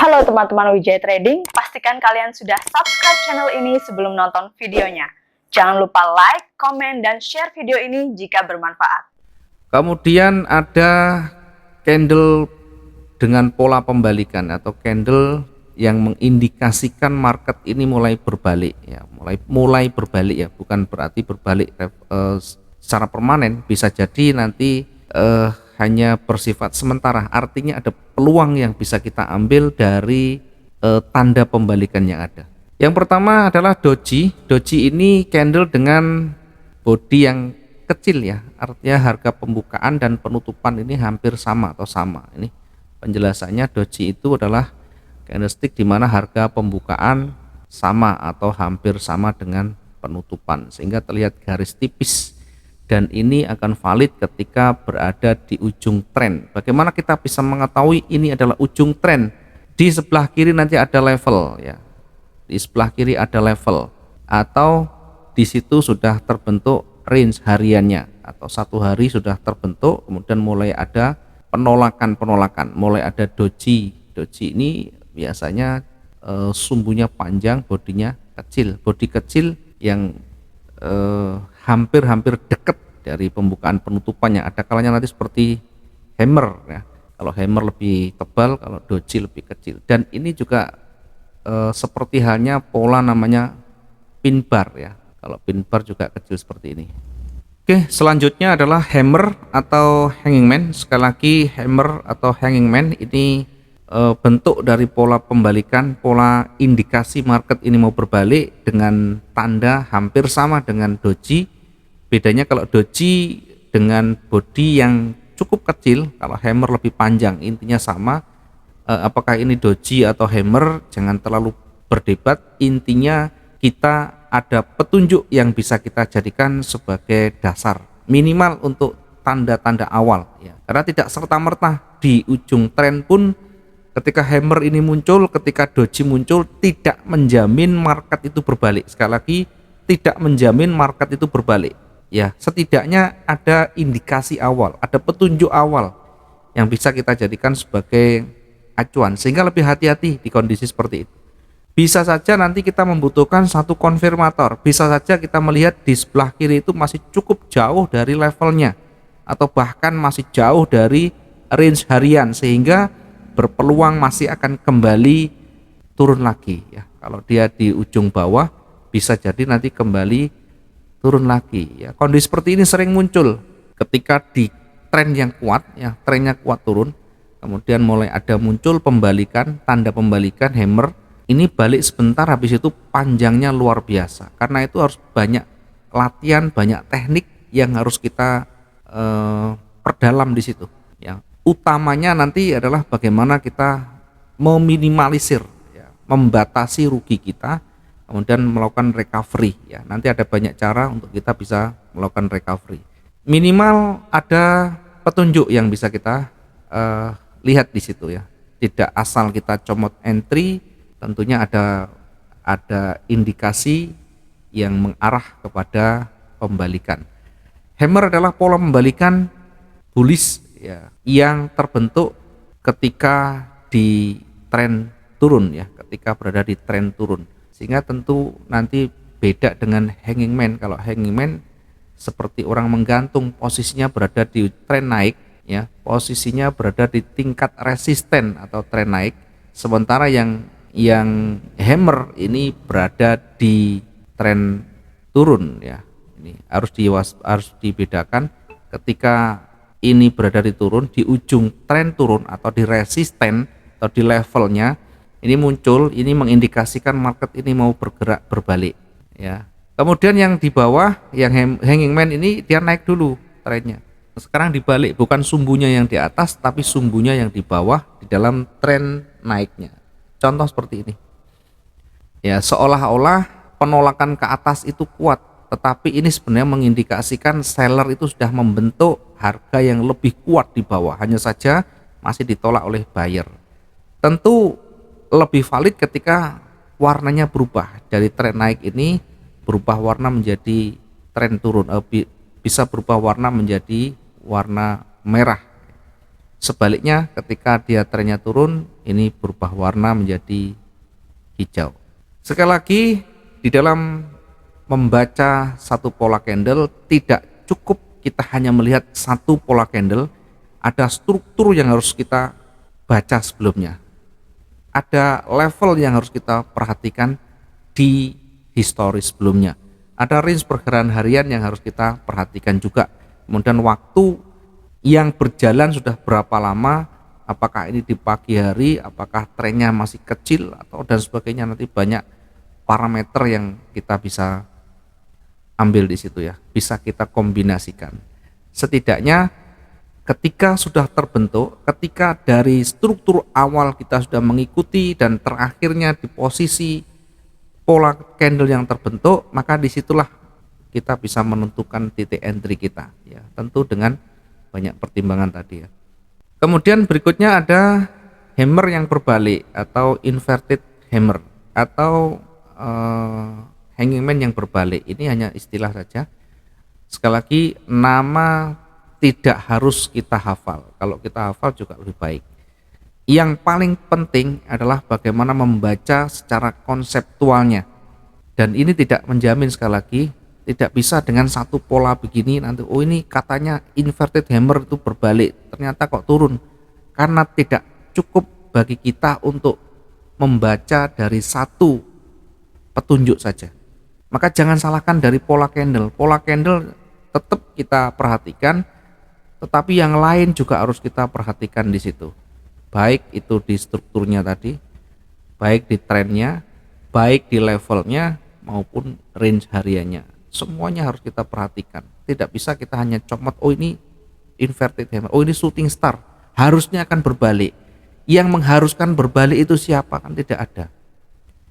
Halo teman-teman Wijaya Trading, pastikan kalian sudah subscribe channel ini sebelum nonton videonya. Jangan lupa like, komen, dan share video ini jika bermanfaat. Kemudian ada candle dengan pola pembalikan atau candle yang mengindikasikan market ini mulai berbalik ya, mulai berbalik ya, bukan berarti berbalik secara permanen, bisa jadi nanti hanya bersifat sementara, artinya ada peluang yang bisa kita ambil dari tanda pembalikan yang ada. Yang pertama adalah doji. Doji ini candle dengan body yang kecil ya, artinya harga pembukaan dan penutupan ini hampir sama atau sama. Ini penjelasannya, doji itu adalah candlestick di mana harga pembukaan sama atau hampir sama dengan penutupan, sehingga terlihat garis tipis, dan ini akan valid ketika berada di ujung tren. Bagaimana kita bisa mengetahui ini adalah ujung tren? Di sebelah kiri nanti ada level ya, di sebelah kiri ada level, atau di situ sudah terbentuk range hariannya, atau satu hari sudah terbentuk, kemudian mulai ada penolakan, mulai ada doji. Doji ini biasanya sumbunya panjang, bodinya kecil, bodi kecil yang hampir dekat dari pembukaan penutupannya. Ada kalanya nanti seperti hammer ya, kalau hammer lebih tebal, kalau doji lebih kecil. Dan ini juga seperti halnya pola namanya pin bar ya, kalau pin bar juga kecil seperti ini. Oke, selanjutnya adalah hammer atau hanging man. Sekali lagi, hammer atau hanging man ini bentuk dari pola pembalikan, pola indikasi market ini mau berbalik dengan tanda hampir sama dengan doji. Bedanya kalau doji dengan body yang cukup kecil, kalau hammer lebih panjang. Intinya sama, apakah ini doji atau hammer jangan terlalu berdebat. Intinya kita ada petunjuk yang bisa kita jadikan sebagai dasar minimal untuk tanda-tanda awal ya, karena tidak serta-merta di ujung tren pun ketika hammer ini muncul, ketika doji muncul, tidak menjamin market itu berbalik. Sekali lagi, tidak menjamin market itu berbalik ya, setidaknya ada indikasi awal, ada petunjuk awal yang bisa kita jadikan sebagai acuan, sehingga lebih hati-hati di kondisi seperti itu. Bisa saja nanti kita membutuhkan satu konfirmator, bisa saja kita melihat di sebelah kiri itu masih cukup jauh dari levelnya, atau bahkan masih jauh dari range harian, sehingga berpeluang masih akan kembali turun lagi ya. Kalau dia di ujung bawah, bisa jadi nanti kembali turun lagi ya. Kondisi seperti ini sering muncul ketika di tren yang kuat ya, trennya kuat turun, kemudian mulai ada muncul pembalikan, tanda pembalikan hammer. Ini balik sebentar, habis itu panjangnya luar biasa. Karena itu harus banyak latihan, banyak teknik yang harus kita perdalam di situ ya. Utamanya nanti adalah bagaimana kita meminimalisir ya, membatasi rugi kita, kemudian melakukan recovery ya. Nanti ada banyak cara untuk kita bisa melakukan recovery. Minimal ada petunjuk yang bisa kita lihat di situ ya. Tidak asal kita comot entry, tentunya ada indikasi yang mengarah kepada pembalikan. Hammer adalah pola pembalikan bullish ya, yang terbentuk ketika di tren turun ya, ketika berada di tren turun, sehingga tentu nanti beda dengan hanging man. Kalau hanging man seperti orang menggantung, posisinya berada di tren naik ya, posisinya berada di tingkat resisten atau tren naik, sementara yang hammer ini berada di tren turun ya. Ini harus dibedakan. Ketika ini berada di turun, di ujung tren turun atau di resisten atau di levelnya ini muncul, ini mengindikasikan market ini mau bergerak berbalik ya. Kemudian yang di bawah, yang hanging man ini dia naik dulu trennya, sekarang dibalik, bukan sumbunya yang di atas tapi sumbunya yang di bawah di dalam tren naiknya. Contoh seperti ini ya, seolah-olah penolakan ke atas itu kuat, tetapi ini sebenarnya mengindikasikan seller itu sudah membentuk harga yang lebih kuat di bawah, hanya saja masih ditolak oleh buyer. Tentu lebih valid ketika warnanya berubah dari tren naik ini berubah warna menjadi tren turun, bisa berubah warna menjadi warna merah. Sebaliknya ketika dia trennya turun, ini berubah warna menjadi hijau. Sekali lagi, di dalam membaca satu pola candle tidak cukup kita hanya melihat satu pola candle, ada struktur yang harus kita baca sebelumnya. Ada level yang harus kita perhatikan di historis sebelumnya. Ada range pergerakan harian yang harus kita perhatikan juga. Kemudian waktu yang berjalan sudah berapa lama, apakah ini di pagi hari, apakah trennya masih kecil atau dan sebagainya. Nanti banyak parameter yang kita bisa ambil di situ ya, bisa kita kombinasikan. Setidaknya ketika sudah terbentuk, ketika dari struktur awal kita sudah mengikuti dan terakhirnya di posisi pola candle yang terbentuk, maka disitulah kita bisa menentukan titik entry kita ya, tentu dengan banyak pertimbangan tadi ya. Kemudian berikutnya ada hammer yang berbalik atau inverted hammer atau hanging man yang berbalik. Ini hanya istilah saja. Sekali lagi, nama tidak harus kita hafal. Kalau kita hafal juga lebih baik. Yang paling penting adalah bagaimana membaca secara konseptualnya. Dan ini tidak menjamin, sekali lagi, tidak bisa dengan satu pola begini nanti oh ini katanya inverted hammer itu berbalik, ternyata kok turun. Karena tidak cukup bagi kita untuk membaca dari satu petunjuk saja. Maka jangan salahkan dari pola candle. Pola candle tetap kita perhatikan, tetapi yang lain juga harus kita perhatikan di situ. Baik itu di strukturnya tadi, baik di trennya, baik di levelnya maupun range hariannya. Semuanya harus kita perhatikan. Tidak bisa kita hanya comot oh ini inverted hammer, oh ini shooting star, harusnya akan berbalik. Yang mengharuskan berbalik itu siapa? Kan tidak ada.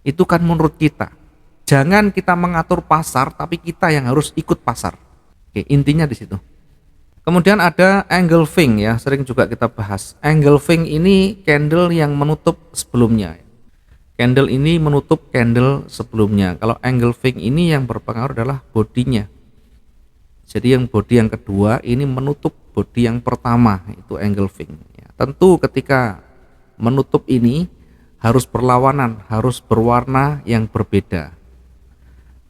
Itu kan menurut kita. Jangan kita mengatur pasar, tapi kita yang harus ikut pasar. Oke, intinya di situ. Kemudian ada engulfing ya, sering juga kita bahas. Engulfing ini candle yang menutup sebelumnya. Candle ini menutup candle sebelumnya. Kalau engulfing ini yang berpengaruh adalah bodinya. Jadi yang body yang kedua ini menutup body yang pertama, itu engulfing. Ya, tentu ketika menutup ini harus berlawanan, harus berwarna yang berbeda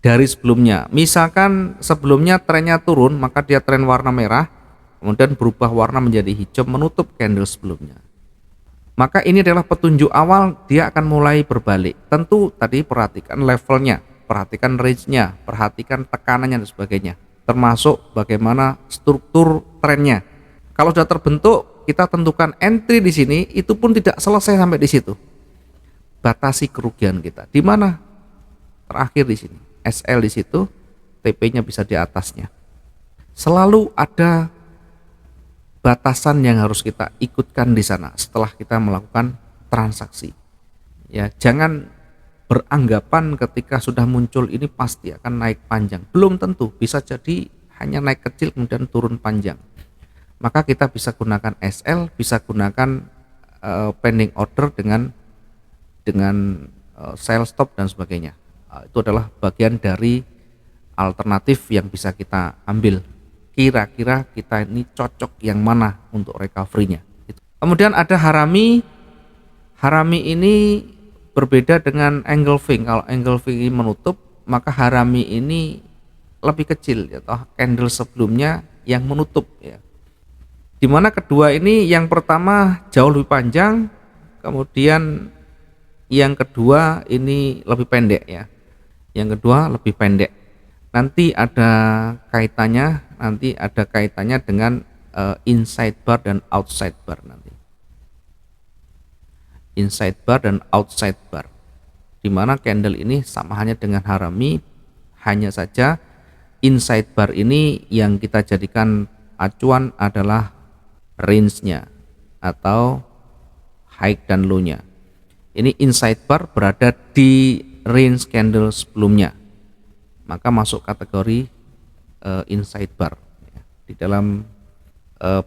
dari sebelumnya. Misalkan sebelumnya trennya turun, maka dia tren warna merah, kemudian berubah warna menjadi hijau menutup candle sebelumnya. Maka ini adalah petunjuk awal dia akan mulai berbalik. Tentu tadi perhatikan levelnya, perhatikan range-nya, perhatikan tekanannya dan sebagainya. Termasuk bagaimana struktur trennya. Kalau sudah terbentuk, kita tentukan entry di sini, itu pun tidak selesai sampai di situ. Batasi kerugian kita. Di mana? Terakhir di sini. SL di situ, TP-nya bisa di atasnya. Selalu ada batasan yang harus kita ikutkan di sana setelah kita melakukan transaksi. Ya, jangan beranggapan ketika sudah muncul ini pasti akan naik panjang. Belum tentu, bisa jadi hanya naik kecil kemudian turun panjang. Maka kita bisa gunakan SL, bisa gunakan pending order dengan sell stop dan sebagainya. Itu adalah bagian dari alternatif yang bisa kita ambil. Kira-kira kita ini cocok yang mana untuk recovery-nya. Kemudian ada harami. Harami ini berbeda dengan engulfing. Kalau engulfing ini menutup, maka harami ini lebih kecil atau candle sebelumnya yang menutup ya. Dimana kedua ini yang pertama jauh lebih panjang, kemudian yang kedua ini lebih pendek ya. Yang kedua lebih pendek. Nanti ada kaitannya dengan inside bar dan outside bar nanti. Inside bar dan outside bar. Dimana candle ini sama halnya dengan harami, hanya saja inside bar ini yang kita jadikan acuan adalah range-nya atau high dan low-nya. Ini inside bar berada di range candle sebelumnya, maka masuk kategori inside bar. Di dalam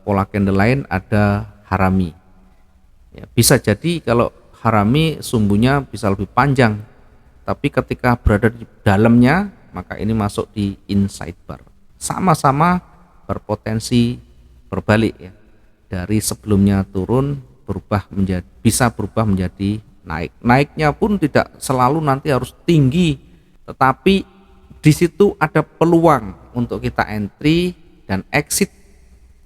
pola candle lain ada harami. Ya, bisa jadi kalau harami sumbunya bisa lebih panjang, tapi ketika berada di dalamnya maka ini masuk di inside bar. Sama-sama berpotensi berbalik ya. dari sebelumnya turun bisa berubah menjadi naik. Naiknya pun tidak selalu nanti harus tinggi, tetapi di situ ada peluang untuk kita entry dan exit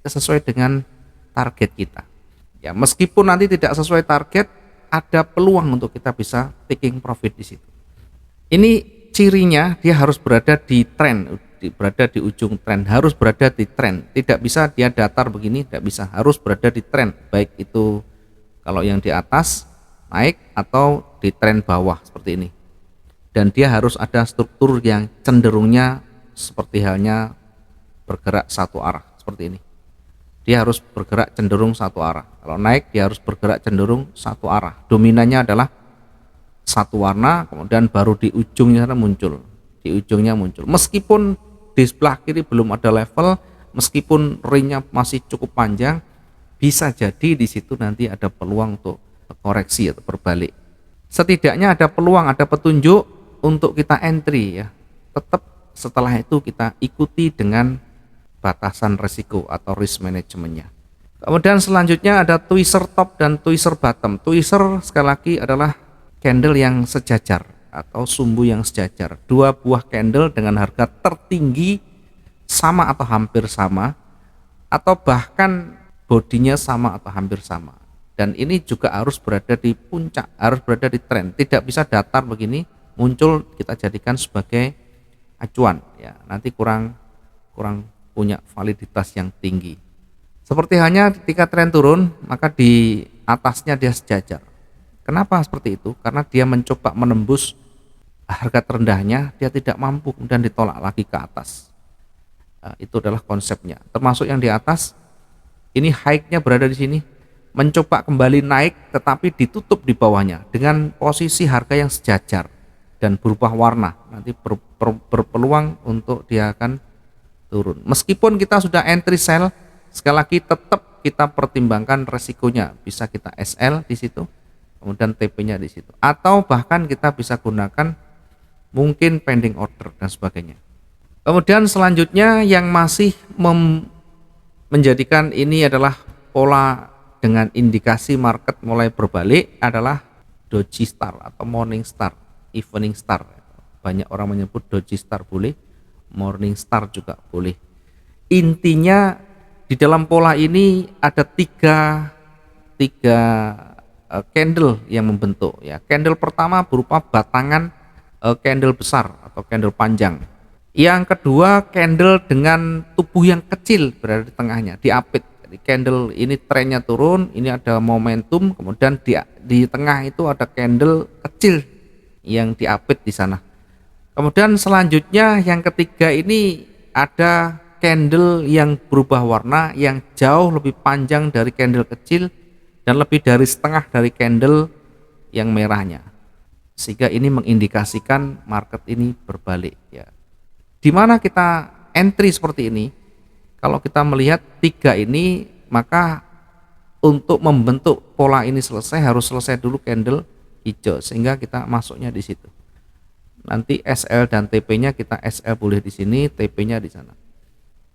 sesuai dengan target kita. Ya, meskipun nanti tidak sesuai target, ada peluang untuk kita bisa taking profit di situ. Ini cirinya dia harus berada di tren, berada di ujung tren, harus berada di tren. Tidak bisa dia datar begini, tidak bisa, harus berada di tren. Baik itu kalau yang di atas naik atau di tren bawah seperti ini. Dan dia harus ada struktur yang cenderungnya seperti halnya bergerak satu arah seperti ini. Dia harus bergerak cenderung satu arah. Kalau naik dia harus bergerak cenderung satu arah. Dominannya adalah satu warna, kemudian baru di ujungnya muncul. Di ujungnya muncul. Meskipun di sebelah kiri belum ada level, meskipun ringnya masih cukup panjang, bisa jadi di situ nanti ada peluang untuk koreksi atau berbalik. Setidaknya ada peluang, ada petunjuk untuk kita entry ya. Tetap setelah itu kita ikuti dengan batasan risiko atau risk manajemennya. Kemudian selanjutnya ada tweezer top dan tweezer bottom. Tweezer sekali lagi adalah candle yang sejajar atau sumbu yang sejajar. Dua buah candle dengan harga tertinggi sama atau hampir sama, atau bahkan bodinya sama atau hampir sama. Dan ini juga harus berada di puncak, harus berada di tren. Tidak bisa datar begini muncul kita jadikan sebagai acuan ya. Nanti kurang punya validitas yang tinggi. Seperti hanya ketika tren turun, maka di atasnya dia sejajar. Kenapa seperti itu? Karena dia mencoba menembus harga terendahnya, dia tidak mampu, kemudian ditolak lagi ke atas. Nah, itu adalah konsepnya. Termasuk yang di atas, ini high-nya berada di sini, mencoba kembali naik, tetapi ditutup di bawahnya dengan posisi harga yang sejajar dan berubah warna. Nanti berpeluang untuk dia akan turun. Meskipun kita sudah entry sell, sekali lagi tetap kita pertimbangkan resikonya. Bisa kita SL di situ, kemudian TP-nya di situ, atau bahkan kita bisa gunakan mungkin pending order dan sebagainya. Kemudian selanjutnya yang masih menjadikan ini adalah pola dengan indikasi market mulai berbalik adalah doji star atau morning star, evening star. Banyak orang menyebut doji star boleh, morning star juga boleh. Intinya di dalam pola ini ada tiga candle yang membentuk ya. Candle pertama berupa batangan candle besar atau candle panjang. Yang kedua candle dengan tubuh yang kecil berada di tengahnya, diapit. Jadi candle ini trennya turun, ini ada momentum, kemudian di tengah itu ada candle kecil yang diapit di sana. Kemudian selanjutnya yang ketiga ini ada candle yang berubah warna yang jauh lebih panjang dari candle kecil dan lebih dari setengah dari candle yang merahnya, sehingga ini mengindikasikan market ini berbalik ya. Di mana kita entry seperti ini, kalau kita melihat tiga ini, maka untuk membentuk pola ini harus selesai dulu candle hijau, sehingga kita masuknya di situ. Nanti SL dan TP-nya kita SL boleh di sini, TP-nya di sana.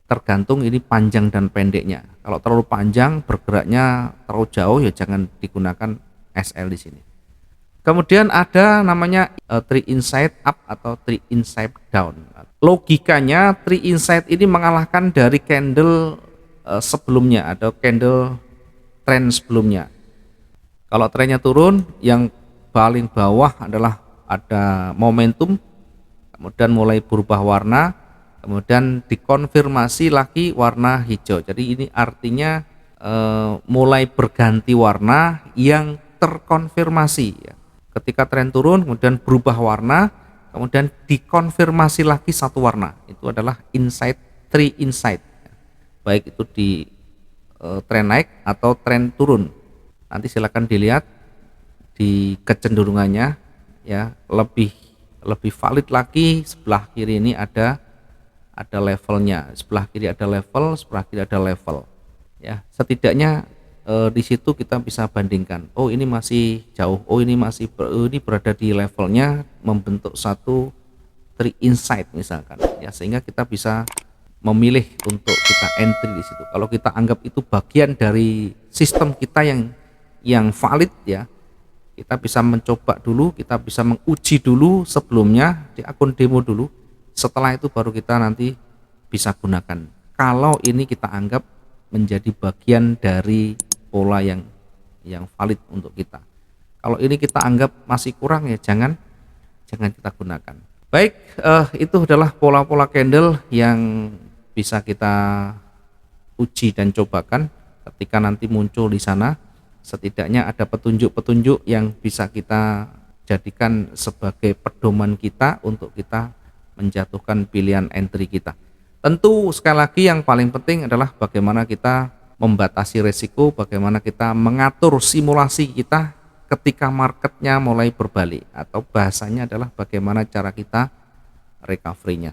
Tergantung ini panjang dan pendeknya. Kalau terlalu panjang, bergeraknya terlalu jauh, ya jangan digunakan SL di sini. Kemudian ada namanya 3 inside up atau 3 inside down. Logikanya 3 inside ini mengalahkan dari candle sebelumnya atau candle tren sebelumnya. Kalau trennya turun, yang paling bawah adalah ada momentum, kemudian mulai berubah warna, kemudian dikonfirmasi lagi warna hijau. Jadi ini artinya mulai berganti warna yang terkonfirmasi ya. Ketika tren turun kemudian berubah warna, kemudian dikonfirmasi lagi satu warna, itu adalah inside, 3 inside, baik itu di tren naik atau tren turun. Nanti silakan dilihat di kecenderungannya ya, lebih valid lagi. Sebelah kiri ini ada levelnya, sebelah kiri ada level, sebelah kiri ada level ya. Setidaknya di situ kita bisa bandingkan, oh ini masih jauh, oh ini masih ini berada di levelnya, membentuk satu 3 inside misalkan ya, sehingga kita bisa memilih untuk kita entry di situ. Kalau kita anggap itu bagian dari sistem kita yang valid ya, kita bisa mencoba dulu, kita bisa menguji dulu sebelumnya di akun demo dulu. Setelah itu baru kita nanti bisa gunakan. Kalau ini kita anggap menjadi bagian dari pola yang valid untuk kita. Kalau ini kita anggap masih kurang ya jangan kita gunakan. Baik, itu adalah pola-pola candle yang bisa kita uji dan cobakan ketika nanti muncul di sana. Setidaknya ada petunjuk-petunjuk yang bisa kita jadikan sebagai pedoman kita untuk kita menjatuhkan pilihan entry kita. Tentu sekali lagi yang paling penting adalah bagaimana kita membatasi resiko, bagaimana kita mengatur simulasi kita ketika marketnya mulai berbalik, atau bahasanya adalah bagaimana cara kita recovery-nya.